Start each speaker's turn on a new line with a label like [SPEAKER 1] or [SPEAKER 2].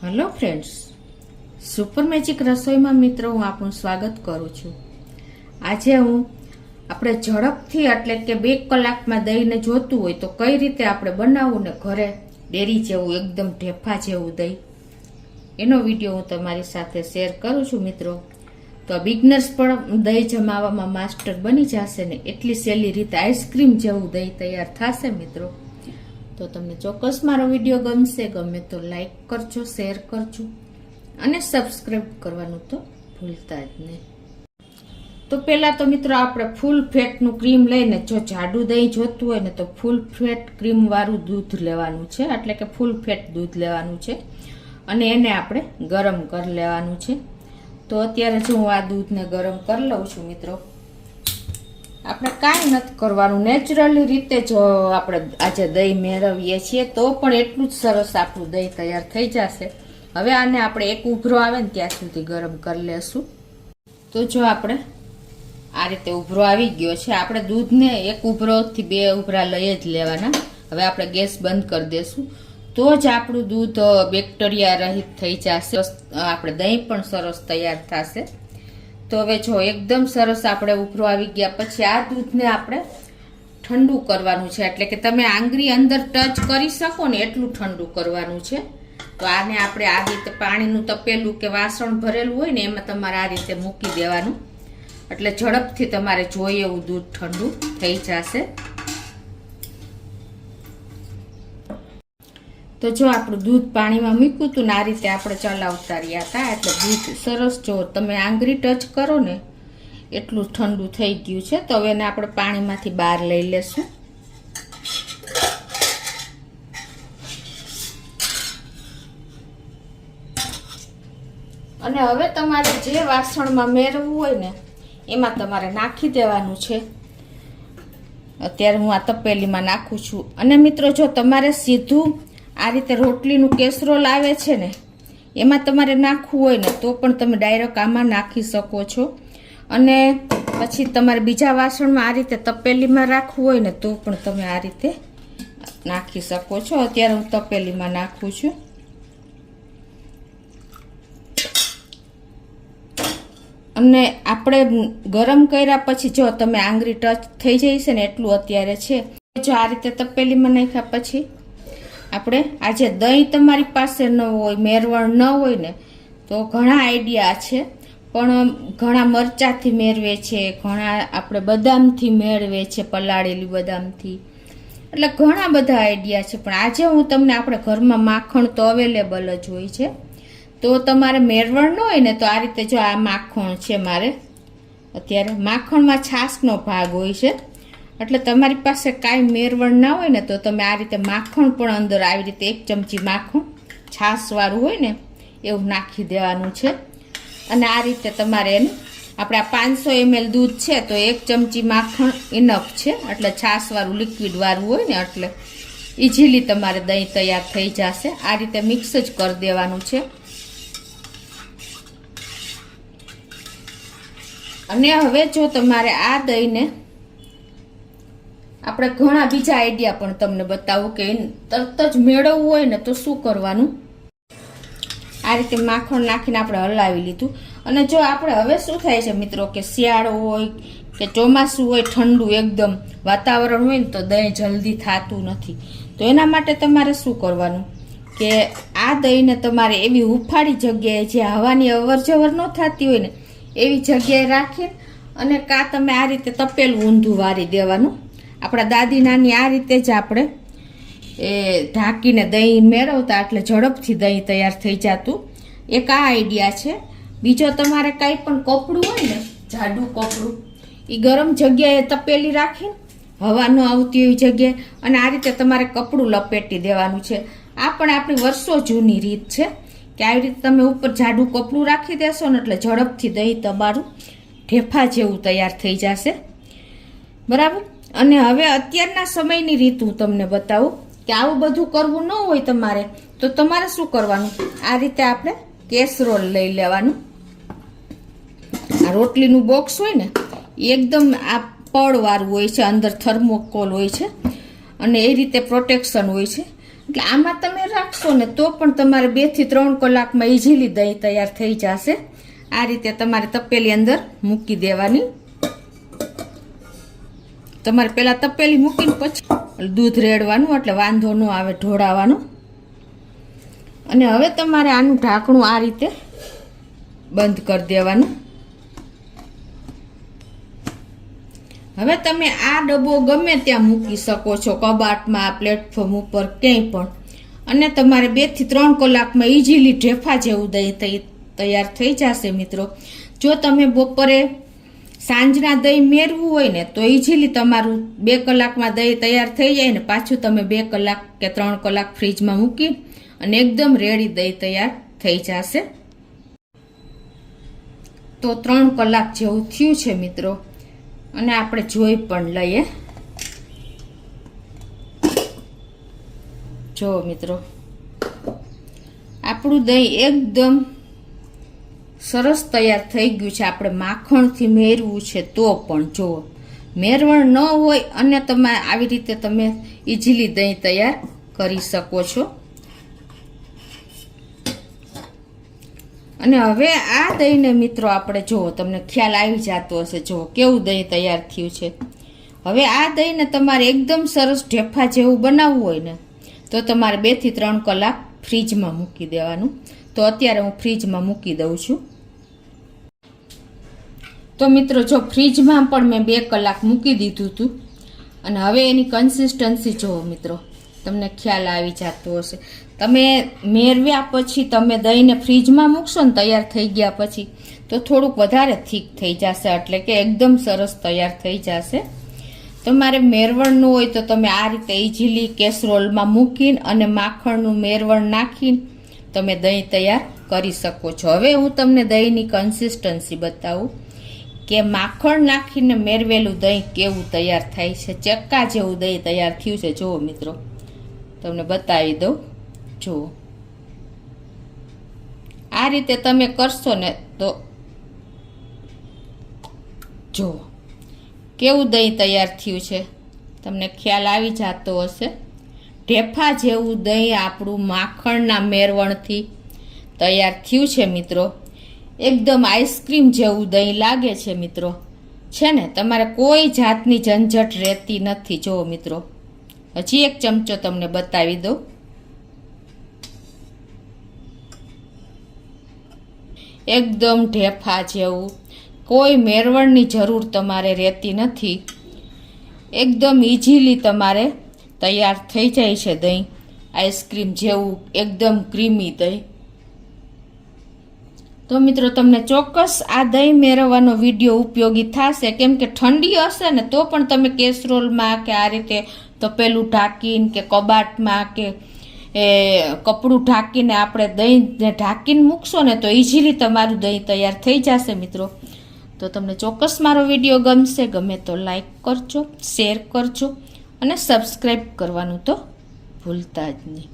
[SPEAKER 1] Hello friends, super magic રસોઈમાં મિત્રો હું આપનું સ્વાગત કરું છું। આજે આપણે ઝડપથી એટલે કે 2 કલાકમાં દહીંને જોતું હોય તો કઈ રીતે આપણે બનાવવું ને ઘરે ડેરી જેવું એકદમ ઢેફા જેવું દહીં, એનો વિડીયો હું તમારી સાથે શેર કરું છું મિત્રો। તો બિગનર્સ પણ દહીં જમાવવામાં માસ્ટર બની જશે ને એટલી સહેલી રીતે આઈસ્ક્રીમ જેવું દહીં તૈયાર થશે મિત્રો। તો તમને ચોક્કસ મારો વિડીયો ગમશે, ગમે તો લાઈક કરજો, શેર કરજો અને સબસ્ક્રાઇબ કરવાનું તો ભૂલતા જ નહીં। તો પહેલા તો મિત્રો આપણે ફૂલ ફેટનું ક્રીમ લઈને, જો જાડું દહીં જોતું હોય ને તો ફૂલ ફેટ ક્રીમ વાળું દૂધ લેવાનું છે, એટલે કે ફૂલ ફેટ દૂધ લેવાનું છે અને એને આપણે ગરમ કરી લેવાનું છે। તો અત્યારે જો હું આ દૂધને ગરમ કરી લઉં છું મિત્રો। આપણે કાંઈ નથી કરવાનું, નેચરલી રીતે જો આપણે આજે દહીં મેળવીએ છીએ તો પણ એટલું જ સરસ આપણું દહીં તૈયાર થઈ જશે। હવે આને આપણે એક ઉભરો આવે ને ત્યાં સુધી ગરમ કરી લેશું। તો જો આપણે આ રીતે ઉભરો આવી ગયો છે, આપણે દૂધને એક ઉભરોથી 2 ઉભરા લઈ જ લેવાના। હવે આપણે ગેસ બંધ કરી દેશું તો જ આપણું દૂધ બેક્ટેરિયા રહિત થઈ જશે, આપણે દહીં પણ સરસ તૈયાર થશે। તો હવે જો એકદમ સરસ આપણે ઉભરો આવી ગયા પછી આ દૂધને આપણે ઠંડુ કરવાનું છે, એટલે કે તમે આંગળી અંદર ટચ કરી શકો ને એટલું ઠંડુ કરવાનું છે। તો આને આપણે આ રીતે પાણીનું તપેલું કે વાસણ ભરેલું હોય ને એમાં તમારે આ રીતે મૂકી દેવાનું, એટલે ઝડપથી તમારે જોઈએ એવું દૂધ ઠંડુ થઈ જશે। તો જો આપણું દૂધ પાણીમાં મૂક્યું હતું ને આ રીતે આપણે ચલાવતા રહ્યા હતા, એટલે દૂધ સરસ જો તમે આંગળી ટચ કરો ને એટલું ઠંડુ થઈ ગયું છે। તો હવે એને આપણે પાણીમાંથી બહાર લઈ લેશું। અને હવે તમારે જે વાસણમાં મેળવવું હોય ને એમાં તમારે નાખી દેવાનું છે। અત્યારે હું આ તપેલીમાં નાખું છું। અને મિત્રો જો તમારે સીધું આ રીતે રોટલીનું કેસરોલ આવે છે ને એમાં તમારે નાખવું હોય ને તો પણ તમે ડાયરેક્ટ આમાં નાખી શકો છો, અને પછી તમારે બીજા વાસણમાં આ રીતે તપેલીમાં રાખવું હોય ને તો પણ તમે આ રીતે નાખી શકો છો। અત્યારે હું તપેલીમાં નાખું છું। અને આપણે ગરમ કર્યા પછી જો તમે આંગળી ટચ થઈ જશે ને એટલું અત્યારે છે। જો આ રીતે તપેલીમાં નાખ્યા પછી આપણે આજે દહીં તમારી પાસે ન હોય, મેરવણ ન હોય ને તો ઘણા આઈડિયા છે, પણ ઘણા મરચાથી મેળવે છે, ઘણા આપણે બદામથી મેળવે છે, પલાળેલી બદામથી, એટલે ઘણા બધા આઈડિયા છે। પણ આજે હું તમને, આપણે ઘરમાં માખણ તો અવેલેબલ જ હોય છે, તો તમારે મેરવણ ન હોય ને તો આ રીતે જો આ માખણ છે મારે અત્યારે, માખણમાં છાશનો ભાગ હોય છે, એટલે તમારી પાસે કાંઈ મેરવણ ના હોય ને તો તમે આ રીતે માખણ પણ અંદર આવી રીતે 1 ચમચી માખણ છાશવાળું હોય ને એવું નાખી દેવાનું છે। અને આ રીતે તમારે એને, આપણે આ 500 ml દૂધ છે તો 1 ચમચી માખણ ઇનફ છે, એટલે છાશવાળું લિક્વિડ વાળું હોય ને એટલે ઇઝીલી તમારે દહીં તૈયાર થઈ જશે। આ રીતે મિક્સ જ કરી દેવાનું છે। અને હવે જો તમારે આ દહીંને, આપણે ઘણા બીજા આઈડિયા પણ તમને બતાવું કે તરત જ મેળવવું હોય ને તો શું કરવાનું। આ રીતે માખણ નાખીને આપણે હલાવી લીધું। અને જો આપણે હવે શું થાય છે મિત્રો કે શિયાળો હોય કે ચોમાસું હોય, ઠંડુ એકદમ વાતાવરણ હોય ને તો દહીં જલ્દી થતું નથી, તો એના માટે તમારે શું કરવાનું કે આ દહીંને તમારે એવી હુફાળી જગ્યાએ જ્યાં હવાની અવર જવર ન થતી હોય ને એવી જગ્યાએ રાખી અને કાં તમે આ રીતે તપેલું ઊંધું વારી દેવાનું। આપણા દાદી નાની આ રીતે જ આપણે ઢાંકીને દહીં મેળવતા, એટલે ઝડપથી દહીં તૈયાર થઈ જતું। એક આ આઈડિયા છે। બીજો તમારે કાંઈ પણ કપડું હોય ને, જાડું કપડું, એ ગરમ જગ્યાએ તપેલી રાખીને હવા ન આવતી એવી જગ્યાએ અને આ રીતે તમારે કપડું લપેટી દેવાનું છે। આ પણ આપણી વર્ષો જૂની રીત છે કે આવી રીતે તમે ઉપર જાડું કપડું રાખી દેશો ને એટલે ઝડપથી દહીં તમારું ઢેફા જેવું તૈયાર થઈ જશે, બરાબર। અને હવે અત્યારના સમયની રીત હું તમને બતાવું કે આવું બધું કરવું ન હોય તમારે તો તમારે શું કરવાનું, આ રીતે આપણે કેસરોલ લઈ લેવાનું। આ રોટલીનું બોક્સ હોય ને એકદમ આ પડવાળું હોય છે, અંદર થર્મોકોલ હોય છે અને એ રીતે પ્રોટેક્શન હોય છે। એટલે આમાં તમે રાખશો ને તો પણ તમારે 2 થી 3 કલાકમાં ઇઝીલી દહીં તૈયાર થઈ જશે. આ રીતે તમારે તપેલી અંદર મૂકી દેવાની. તમારે પહેલા તપેલી મૂકીને પછી દૂધ રેડવાનું એટલે વાંધો ન આવે ઢોળાવાનું. અને હવે તમારે આનું ઢાંકણું આ રીતે બંધ કરી દેવાનું. હવે તમે આ ડબ્બો ગમે ત્યાં મૂકી શકો છો, કબાટમાં, પ્લેટફોર્મ ઉપર, ક્યાંય પણ. અને તમારે 2 થી 3 કલાકમાં ઇઝીલી ઢેફા જેવું દહીં તૈયાર થઈ જશે મિત્રો. જો તમે બપોરે સાંજના દહીં મેળવું હોય ને તો ઇઝીલી તમારું 2 કલાકમાં દહીં તૈયાર થઈ જાય ને પાછું તમે 2 કલાક કે 3 કલાક ફ્રીજમાં મૂકી અને એકદમ રેડી દહીં તૈયાર થઈ જશે. તો 3 કલાક જેવું થયું છે મિત્રો. અને આપણે જોઈ પણ લઈએ. જો મિત્રો આપણું દહીં એકદમ સરસ તૈયાર થઈ ગયું છે. આપણે માખણથી મેળવું છે તો પણ જો મેરવણ ન હોય અને તમે આવી રીતે તમે ઇઝીલી દહીં તૈયાર કરી શકો છો. અને હવે આ દહીંને મિત્રો આપણે જો તમને ખ્યાલ આવી જતો હશે, જો કેવું દહીં તૈયાર થયું છે. હવે આ દહીંને તમારે એકદમ સરસ ઢેફા જેવું બનાવવું હોય ને તો તમારે 2 થી 3 કલાક ફ્રીજમાં મૂકી દેવાનું. તો અત્યારે હું ફ્રીજમાં મૂકી દઉં છું. તો મિત્રો જો ફ્રીજમાં પણ મેં 2 કલાક મૂકી દીધું હતું. અને હવે એની કન્સિસ્ટન્સી જુઓ મિત્રો, તમને ખ્યાલ આવી જતો હશે. તમે મેળવ્યા પછી તમે દહીંને ફ્રીજમાં મૂકશો ને તૈયાર થઈ ગયા પછી તો થોડુંક વધારે થીક થઈ જશે, એટલે કે એકદમ સરસ તૈયાર થઈ જશે. તમારે મેરવણનું હોય તો તમે આ રીતે ઇઝીલી કેસરોલમાં મૂકીને અને માખણનું મેરવણ નાખીને તમે દહીં તૈયાર કરી શકો છો. હવે હું તમને દહીંની કન્સિસ્ટન્સી બતાવું કે માખણ નાખીને મેરવેલું દહીં કેવું તૈયાર થાય છે. ચક્કા જેવું દહીં તૈયાર થયું છે. જુઓ મિત્રો, તમને બતાવી દઉં. જુઓ આ રીતે તમે કરશો ને તો જુઓ કેવું દહીં તૈયાર થયું છે. તમને ખ્યાલ આવી જતો હશે. ઢેફા જેવું દહીં આપણું માખણના મેરવણથી તૈયાર થયું છે મિત્રો. એકદમ આઈસ્ક્રીમ જેવું દહીં લાગે છે મિત્રો. છે ને, તમારે કોઈ જાતની ઝંઝટ રહેતી નથી. જુઓ મિત્રો, હજી એક ચમચો તમને બતાવી દઉં. એકદમ ઢેફા જેવું, કોઈ મેરવણની જરૂર તમારે રહેતી નથી. એકદમ ઇઝીલી તમારે તૈયાર થઈ જાય છે દહીં, આઈસ્ક્રીમ જેવું એકદમ ક્રીમી દહીં. તો મિત્રો તમને ચોક્કસ આ દહીં મેળવવાનો વિડીયો ઉપયોગી થશે, કેમ કે ઠંડી હશે ને તો પણ તમે કેસરોલમાં કે આ રીતે તપેલું ઢાંકીને કે કબાટમાં કે કપડું ઢાંકીને આપણે દહીંને ઢાંકીને મૂકશો ને તો ઇઝીલી તમારું દહીં તૈયાર થઈ જશે મિત્રો. તો તમને ચોક્કસ મારો વિડીયો ગમશે. ગમે તો લાઈક કરજો, શેર કરજો અને સબસ્ક્રાઈબ કરવાનું તો ભૂલતા જ નહીં.